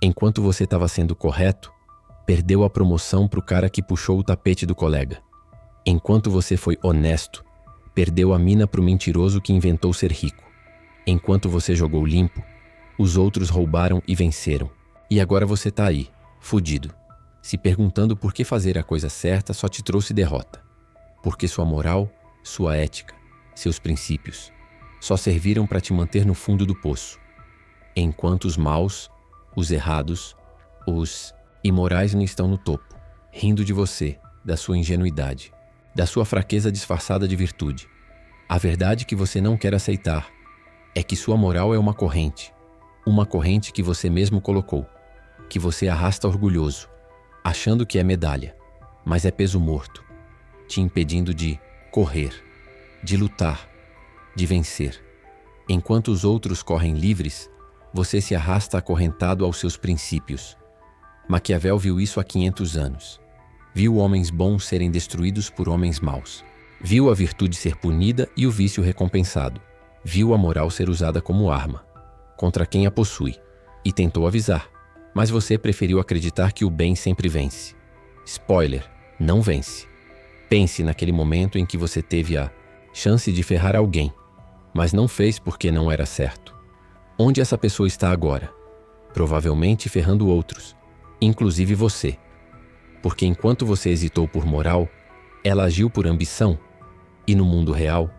Enquanto você estava sendo correto, perdeu a promoção para o cara que puxou o tapete do colega. Enquanto você foi honesto, perdeu a mina para o mentiroso que inventou ser rico. Enquanto você jogou limpo, os outros roubaram e venceram. E agora você tá aí, fudido, se perguntando por que fazer a coisa certa só te trouxe derrota. Porque sua moral, sua ética, seus princípios só serviram para te manter no fundo do poço. Enquanto os maus, os errados, os imorais não estão no topo, rindo de você, da sua ingenuidade, da sua fraqueza disfarçada de virtude. A verdade que você não quer aceitar é que sua moral é uma corrente que você mesmo colocou, que você arrasta orgulhoso, achando que é medalha, mas é peso morto, te impedindo de correr, de lutar, de vencer. Enquanto os outros correm livres, você se arrasta acorrentado aos seus princípios. Maquiavel viu isso há 500 anos. Viu homens bons serem destruídos por homens maus. Viu a virtude ser punida e o vício recompensado. Viu a moral ser usada como arma contra quem a possui, e tentou avisar, mas você preferiu acreditar que o bem sempre vence. Spoiler, não vence. Pense naquele momento em que você teve a chance de ferrar alguém, mas não fez porque não era certo. Onde essa pessoa está agora? Provavelmente ferrando outros, inclusive você. Porque enquanto você hesitou por moral, ela agiu por ambição, e no mundo real,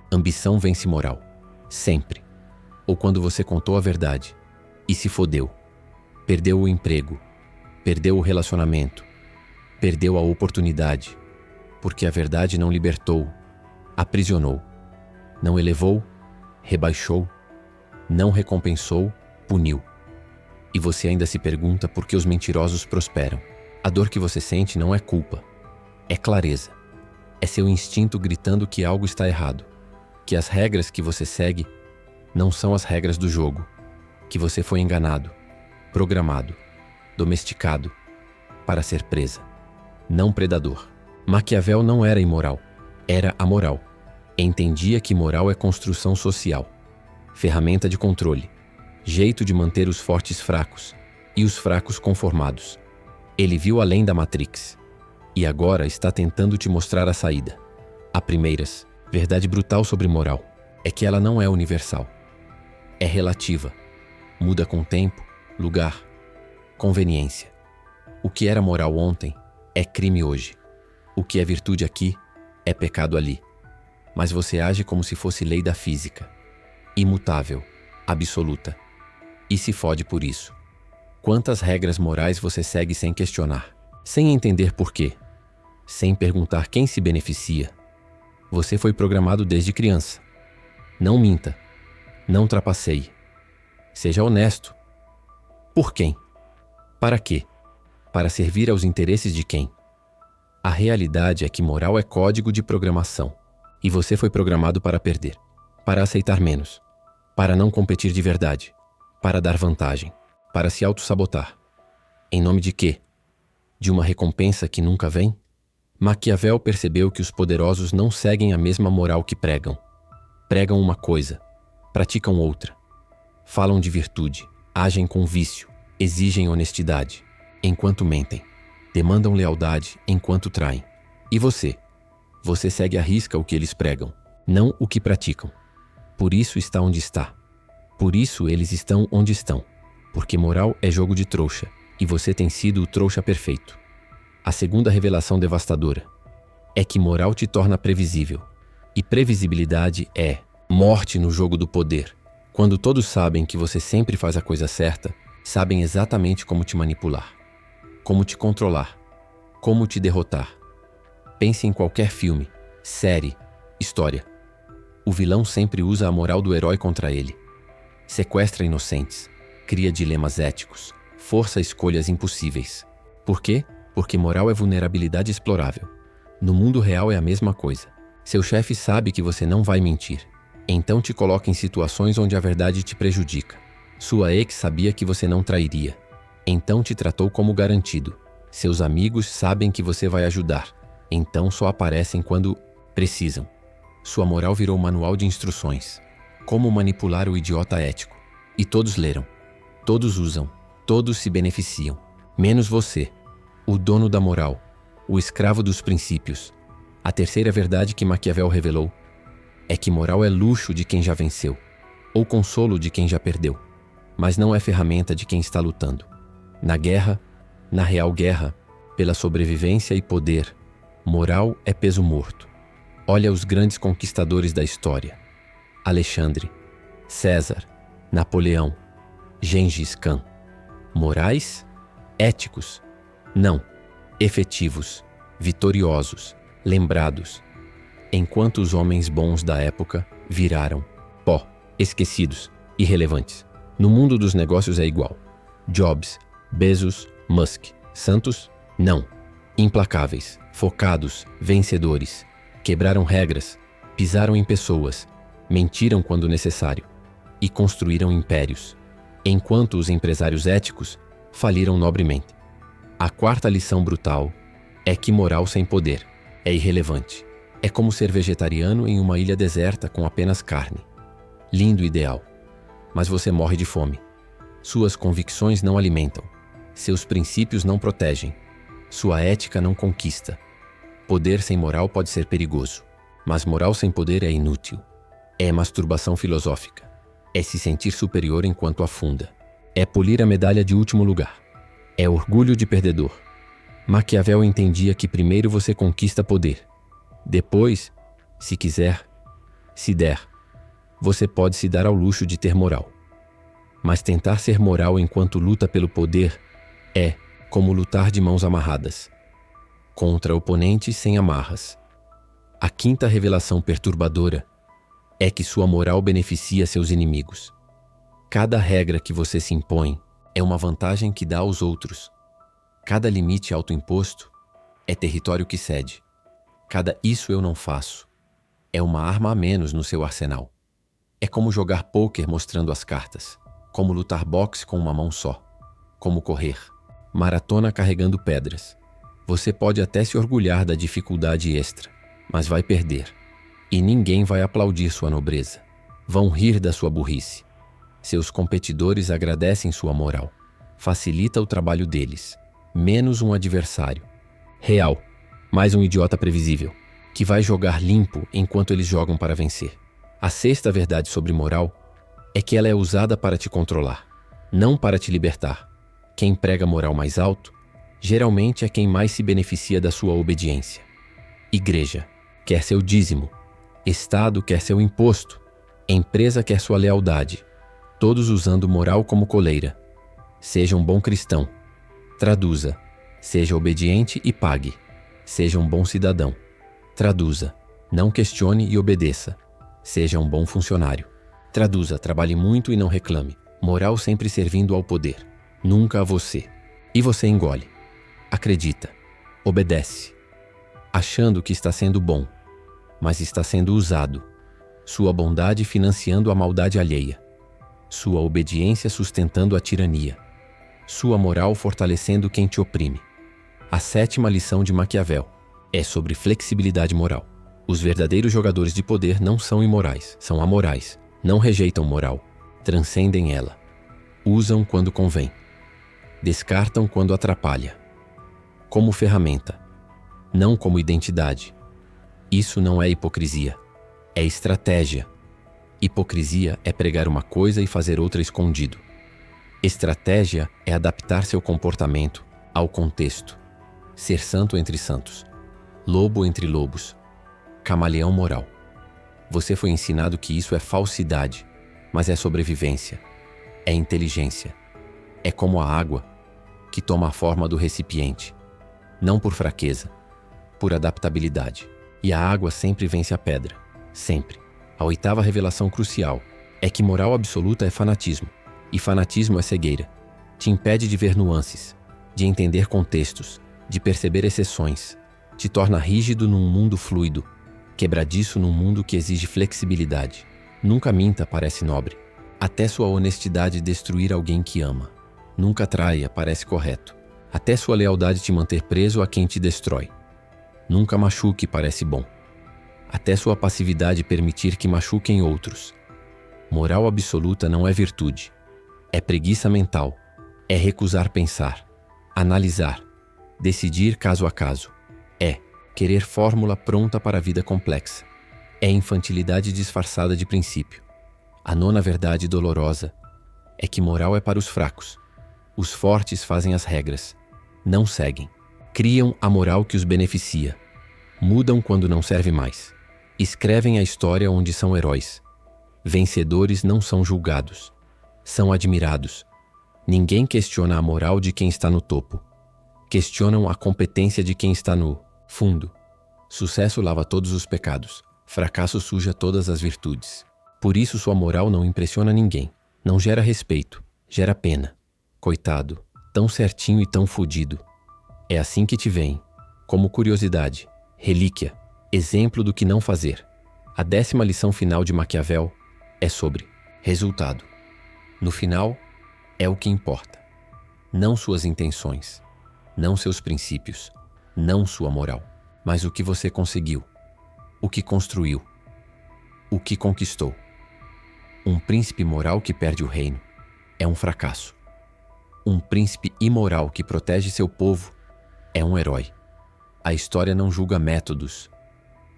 ambição vence moral. Sempre. Ou quando você contou a verdade e se fodeu. Perdeu o emprego, perdeu o relacionamento, perdeu a oportunidade, porque a verdade não libertou, aprisionou, não elevou, rebaixou, não recompensou, puniu. E você ainda se pergunta por que os mentirosos prosperam. A dor que você sente não é culpa, é clareza. É seu instinto gritando que algo está errado, que as regras que você segue não são as regras do jogo, que você foi enganado, programado, domesticado para ser presa, não predador. Maquiavel não era imoral, era amoral. Entendia que moral é construção social, ferramenta de controle, jeito de manter os fortes fracos e os fracos conformados. Ele viu além da Matrix e agora está tentando te mostrar a saída. A primeiras, verdade brutal sobre moral é que ela não é universal. É relativa, muda com tempo, lugar, conveniência. O que era moral ontem é crime hoje. O que é virtude aqui é pecado ali. Mas você age como se fosse lei da física, imutável, absoluta, e se fode por isso. Quantas regras morais você segue sem questionar, sem entender por quê, sem perguntar quem se beneficia? Você foi programado desde criança. Não minta. Não trapaceie. Seja honesto. Por quem? Para quê? Para servir aos interesses de quem? A realidade é que moral é código de programação. E você foi programado para perder, para aceitar menos, para não competir de verdade, para dar vantagem, para se auto-sabotar. Em nome de quê? De uma recompensa que nunca vem? Maquiavel percebeu que os poderosos não seguem a mesma moral que pregam. Pregam uma coisa, praticam outra. Falam de virtude, agem com vício, exigem honestidade, enquanto mentem. Demandam lealdade enquanto traem. E você? Você segue à risca o que eles pregam, não o que praticam. Por isso está onde está. Por isso eles estão onde estão. Porque moral é jogo de trouxa, e você tem sido o trouxa perfeito. A segunda revelação devastadora é que moral te torna previsível. E previsibilidade é morte no jogo do poder. Quando todos sabem que você sempre faz a coisa certa, sabem exatamente como te manipular, como te controlar, como te derrotar. Pense em qualquer filme, série, história. O vilão sempre usa a moral do herói contra ele. Sequestra inocentes, cria dilemas éticos, força escolhas impossíveis. Por quê? Porque moral é vulnerabilidade explorável. No mundo real é a mesma coisa. Seu chefe sabe que você não vai mentir, então te coloca em situações onde a verdade te prejudica. Sua ex sabia que você não trairia, então te tratou como garantido. Seus amigos sabem que você vai ajudar, então só aparecem quando precisam. Sua moral virou manual de instruções. Como manipular o idiota ético. E todos leram. Todos usam. Todos se beneficiam, menos você, o dono da moral, o escravo dos princípios. A terceira verdade que Maquiavel revelou é que moral é luxo de quem já venceu, ou consolo de quem já perdeu, mas não é ferramenta de quem está lutando. Na guerra, na real guerra, pela sobrevivência e poder, moral é peso morto. Olha os grandes conquistadores da história: Alexandre, César, Napoleão, Gengis Khan. Morais? Éticos? Não. Efetivos, vitoriosos, lembrados. Enquanto os homens bons da época viraram pó, esquecidos, irrelevantes. No mundo dos negócios é igual. Jobs, Bezos, Musk, santos? Não. Implacáveis, focados, vencedores. Quebraram regras, pisaram em pessoas, mentiram quando necessário e construíram impérios. Enquanto os empresários éticos faliram nobremente. A quarta lição brutal é que moral sem poder é irrelevante. É como ser vegetariano em uma ilha deserta com apenas carne. Lindo ideal, mas você morre de fome. Suas convicções não alimentam. Seus princípios não protegem. Sua ética não conquista. Poder sem moral pode ser perigoso, mas moral sem poder é inútil. É masturbação filosófica. É se sentir superior enquanto afunda. É polir a medalha de último lugar. É orgulho de perdedor. Maquiavel entendia que primeiro você conquista poder. Depois, se quiser, se der, você pode se dar ao luxo de ter moral. Mas tentar ser moral enquanto luta pelo poder é como lutar de mãos amarradas, contra oponentes sem amarras. A quinta revelação perturbadora é que sua moral beneficia seus inimigos. Cada regra que você se impõe é uma vantagem que dá aos outros. Cada limite autoimposto é território que cede. Cada isso eu não faço é uma arma a menos no seu arsenal. É como jogar pôquer mostrando as cartas, como lutar boxe com uma mão só, como correr maratona carregando pedras. Você pode até se orgulhar da dificuldade extra, mas vai perder. E ninguém vai aplaudir sua nobreza. Vão rir da sua burrice. Seus competidores agradecem sua moral. Facilita o trabalho deles. Menos um adversário real, mais um idiota previsível, que vai jogar limpo enquanto eles jogam para vencer. A sexta verdade sobre moral é que ela é usada para te controlar, não para te libertar. Quem prega moral mais alto, geralmente é quem mais se beneficia da sua obediência. Igreja quer seu dízimo, Estado quer seu imposto, empresa quer sua lealdade, todos usando moral como coleira. Seja um bom cristão. Traduza: seja obediente e pague. Seja um bom cidadão. Traduza: não questione e obedeça. Seja um bom funcionário. Traduza: trabalhe muito e não reclame. Moral sempre servindo ao poder, nunca a você. E você engole. Acredita. Obedece. Achando que está sendo bom, mas está sendo usado. Sua bondade financiando a maldade alheia. Sua obediência sustentando a tirania. Sua moral fortalecendo quem te oprime. A sétima lição de Maquiavel é sobre flexibilidade moral. Os verdadeiros jogadores de poder não são imorais, são amorais. Não rejeitam moral, transcendem ela. Usam quando convém. Descartam quando atrapalha. Como ferramenta, não como identidade. Isso não é hipocrisia, é estratégia. Hipocrisia é pregar uma coisa e fazer outra escondido. Estratégia é adaptar seu comportamento ao contexto. Ser santo entre santos, lobo entre lobos, camaleão moral. Você foi ensinado que isso é falsidade, mas é sobrevivência, é inteligência. É como a água, que toma a forma do recipiente, não por fraqueza, por adaptabilidade. E a água sempre vence a pedra, sempre. A oitava revelação crucial é que moral absoluta é fanatismo, e fanatismo é cegueira. Te impede de ver nuances, de entender contextos, de perceber exceções. Te torna rígido num mundo fluido, quebradiço num mundo que exige flexibilidade. Nunca minta parece nobre, até sua honestidade destruir alguém que ama. Nunca traia parece correto, até sua lealdade te manter preso a quem te destrói. Nunca machuque parece bom, até sua passividade permitir que machuquem outros. Moral absoluta não é virtude, é preguiça mental, É recusar pensar, analisar, decidir caso a caso. É querer fórmula pronta para a vida complexa. É infantilidade disfarçada de princípio. A nona verdade dolorosa é que moral é para os fracos. Os fortes fazem as regras, não seguem. Criam a moral que os beneficia. Mudam quando não serve mais. Escrevem a história onde são heróis. Vencedores não são julgados. São admirados. Ninguém questiona a moral de quem está no topo. Questionam a competência de quem está no fundo. Sucesso lava todos os pecados. Fracasso suja todas as virtudes. Por isso sua moral não impressiona ninguém. Não gera respeito. Gera pena. Coitado. Tão certinho e tão fudido. É assim que te veem. Como curiosidade. Relíquia. Exemplo do que não fazer. A 10ª lição final de Maquiavel é sobre resultado. No final, é o que importa. Não suas intenções. Não seus princípios. Não sua moral. Mas o que você conseguiu. O que construiu. O que conquistou. Um príncipe moral que perde o reino é um fracasso. Um príncipe imoral que protege seu povo é um herói. A história não julga métodos,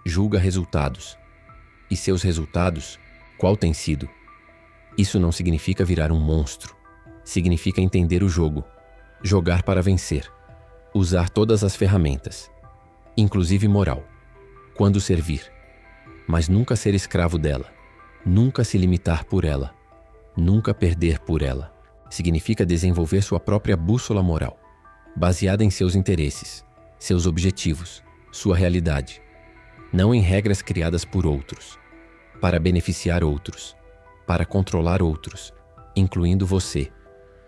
julga resultados. E seus resultados, qual tem sido? Isso não significa virar um monstro. Significa entender o jogo, jogar para vencer, usar todas as ferramentas, inclusive moral, quando servir, mas nunca ser escravo dela, nunca se limitar por ela, nunca perder por ela. Significa desenvolver sua própria bússola moral, baseada em seus interesses, seus objetivos, sua realidade, não em regras criadas por outros, para beneficiar outros, para controlar outros, incluindo você.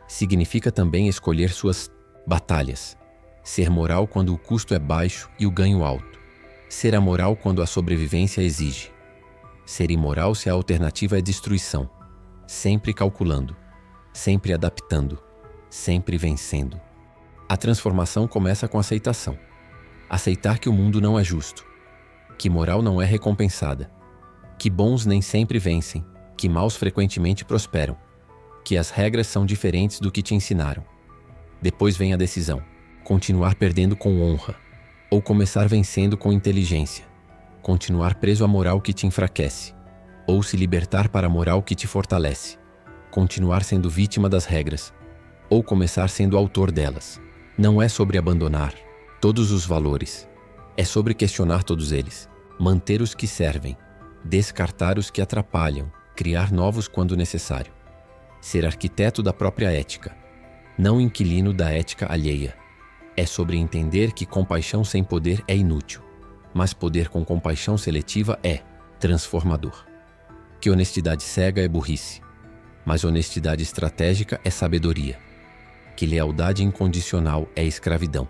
Significa também escolher suas batalhas, ser moral quando o custo é baixo e o ganho alto, ser amoral quando a sobrevivência exige, ser imoral se a alternativa é destruição, sempre calculando, sempre adaptando, sempre vencendo. A transformação começa com aceitação. Aceitar que o mundo não é justo, que moral não é recompensada, que bons nem sempre vencem, que maus frequentemente prosperam, que as regras são diferentes do que te ensinaram. Depois vem a decisão: continuar perdendo com honra, ou começar vencendo com inteligência, continuar preso à moral que te enfraquece, ou se libertar para a moral que te fortalece, continuar sendo vítima das regras, ou começar sendo autor delas. Não é sobre abandonar todos os valores, é sobre questionar todos eles, manter os que servem, descartar os que atrapalham, criar novos quando necessário. Ser arquiteto da própria ética, não inquilino da ética alheia. É sobre entender que compaixão sem poder é inútil, mas poder com compaixão seletiva é transformador. Que honestidade cega é burrice, mas honestidade estratégica é sabedoria. Que lealdade incondicional é escravidão,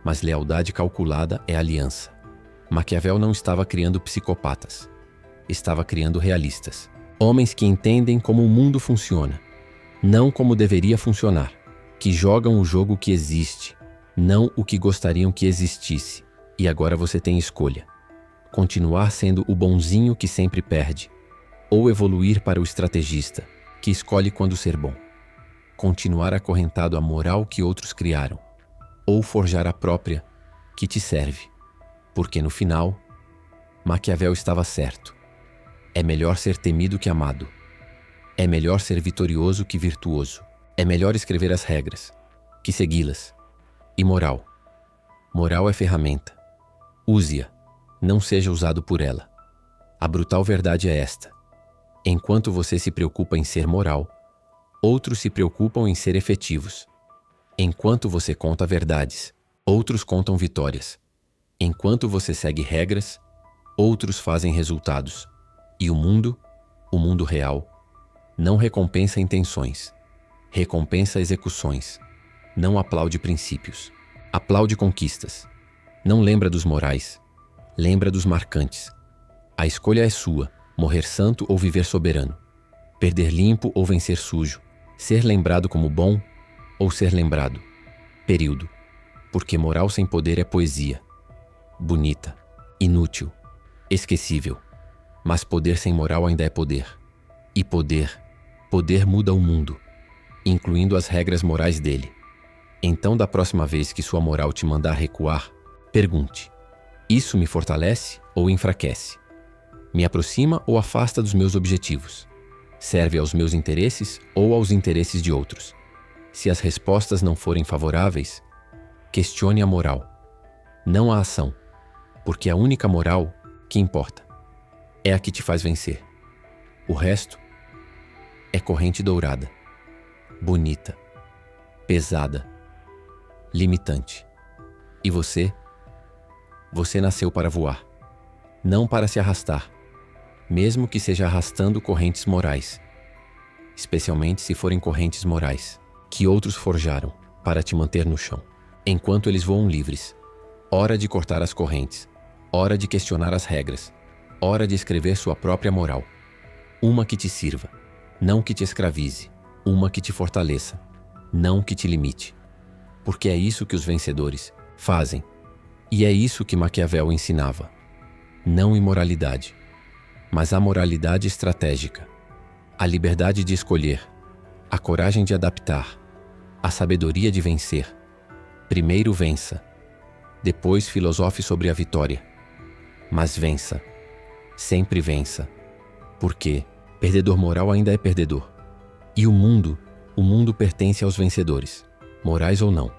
mas lealdade calculada é aliança. Maquiavel não estava criando psicopatas, estava criando realistas. Homens que entendem como o mundo funciona, não como deveria funcionar, que jogam o jogo que existe, não o que gostariam que existisse. E agora você tem escolha: continuar sendo o bonzinho que sempre perde, ou evoluir para o estrategista, que escolhe quando ser bom. Continuar acorrentado à moral que outros criaram, ou forjar a própria, que te serve. Porque no final, Maquiavel estava certo. É melhor ser temido que amado. É melhor ser vitorioso que virtuoso. É melhor escrever as regras, que segui-las. E moral. Moral é ferramenta. Use-a, não seja usado por ela. A brutal verdade é esta: enquanto você se preocupa em ser moral, outros se preocupam em ser efetivos. Enquanto você conta verdades, outros contam vitórias. Enquanto você segue regras, outros fazem resultados. E o mundo real, não recompensa intenções, recompensa execuções, não aplaude princípios, aplaude conquistas. Não lembra dos morais, lembra dos marcantes. A escolha é sua: morrer santo ou viver soberano, perder limpo ou vencer sujo, ser lembrado como bom ou ser lembrado. Período. Porque moral sem poder é poesia, bonita, inútil, esquecível. Mas poder sem moral ainda é poder. E poder muda o mundo. incluindo as regras morais dele. Então, da próxima vez que sua moral te mandar recuar, pergunte: isso me fortalece ou enfraquece? Me aproxima ou afasta dos meus objetivos? Serve aos meus interesses ou aos interesses de outros? Se as respostas não forem favoráveis, questione a moral, não a ação, porque a única moral que importa é a que te faz vencer. O resto é corrente dourada, bonita, pesada, limitante. E você? Você nasceu para voar, não para se arrastar, mesmo que seja arrastando correntes morais, especialmente se forem correntes morais que outros forjaram para te manter no chão, enquanto eles voam livres. Hora de cortar as correntes, hora de questionar as regras, hora de escrever sua própria moral. Uma que te sirva, não que te escravize, uma que te fortaleça, não que te limite. Porque é isso que os vencedores fazem, e é isso que Maquiavel ensinava. Não imoralidade, mas a moralidade estratégica, a liberdade de escolher, a coragem de adaptar, a sabedoria de vencer. Primeiro vença, depois filosofe sobre a vitória. Mas vença, sempre vença, porque perdedor moral ainda é perdedor. E o mundo pertence aos vencedores, morais ou não.